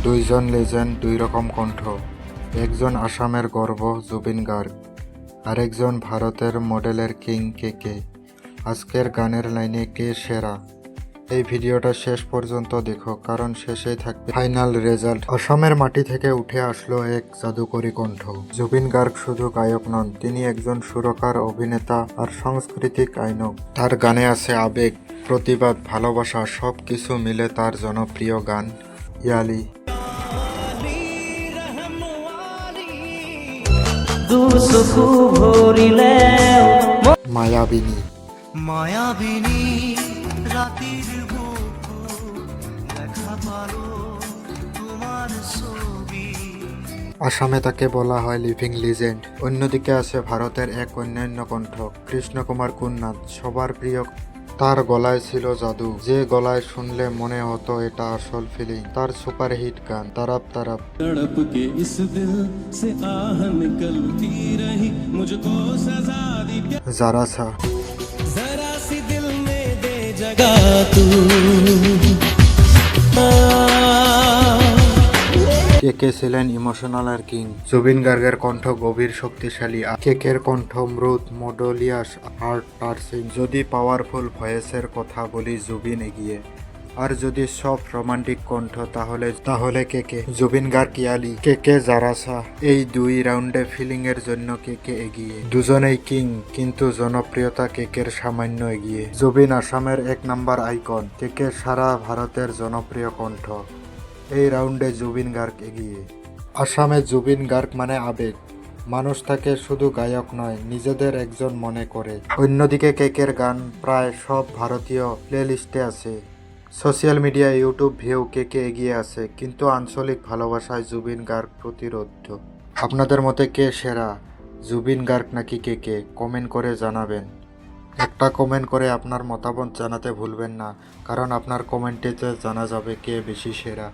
দুইজন লেজেন্ড, দুই রকম কণ্ঠ। একজন আসামের গর্ব জুবিন গার্গ, আরেকজন ভারতের মডেলের কিং কেকে। আজকের গানের লাইনে কে সেরা? এই ভিডিওটা শেষ পর্যন্ত দেখো, কারণ শেষেই থাকবে ফাইনাল রেজাল্ট। আসামের মাটি থেকে উঠে আসলো এক জাদুকরী কণ্ঠ। জুবিন গার্গ শুধু গায়ক নন, তিনি একজন সুরকার, অভিনেতা আর সাংস্কৃতিক আইনক। তার গানে আছে আবেগ, প্রতিবাদ, ভালোবাসা, সব কিছু মিলে তার জনপ্রিয় গান ইয়ালি। মায়াবিনী, মায়াবিনী রাতের বুকু দেখা পালো তোমার ছবি। আসামে তাকে বলা হয় লিভিং লিজেন্ড। অন্যদিকে আছে ভারতের এক অন্যান্য কণ্ঠ কৃষ্ণ কুমার কুন্নাথ, সবার প্রিয়। তার গলায় ছিল জাদু, যে গলায় শুনলে মনে হতো এটা আসল ফিলিং। তার সুপারহিট গান তারাপ তারাপ, तड़प के इस दिल से आह निकलती रही, मुझको सजा दी জারাছা, जरा सी दिल में दे जगह तू। কেকে ছিলেন ইমোশনাল কিং। জুবিন গার্গের কণ্ঠ গভীর, শক্তিশালী। কেকের কণ্ঠ মৃদু, মেলোডিয়াস, হার্ট টাচিং। যদি পাওয়ারফুল ভয়েসের কথা বলি, জুবিন এগিয়ে। আর যদি সব রোমান্টিক কণ্ঠ, তাহলে কেকে। জুবিন গার্গ ইয়ালি, কেকে জারাসা। এই দুই রাউন্ডে ফিলিং এর জন্য কেকে এগিয়ে। দুজনেই কিং, কিন্তু জনপ্রিয়তা কেকের সামান্য এগিয়ে। জুবিন আসামের এক নাম্বার আইকন, কেকে সারা ভারতের জনপ্রিয় কণ্ঠ। এই রাউন্ডে জুবিন গার্গ এগিয়ে। আসামে জুবিন গার্গ মানে আবেগ। মানুষ তাকে শুধু গায়ক নয়, নিজেদের একজন মনে করে। অন্যদিকে কেকের গান প্রায় সব ভারতীয় প্লেলিস্টে আছে। সোশ্যাল মিডিয়া, ইউটিউব ভিউ কেকে এগিয়ে আছে, কিন্তু আঞ্চলিক ভালোবাসায় জুবিন গার্গ প্রতিরোধ্য। আপনাদের মতে কে সেরা, জুবিন গার্গ নাকি কেকে? কমেন্ট করে জানাবেন। একটা কমেন্ট করে আপনার মতামত জানাতে ভুলবেন না, কারণ আপনার কমেন্টেতে জানা যাবে কে বেশি সেরা।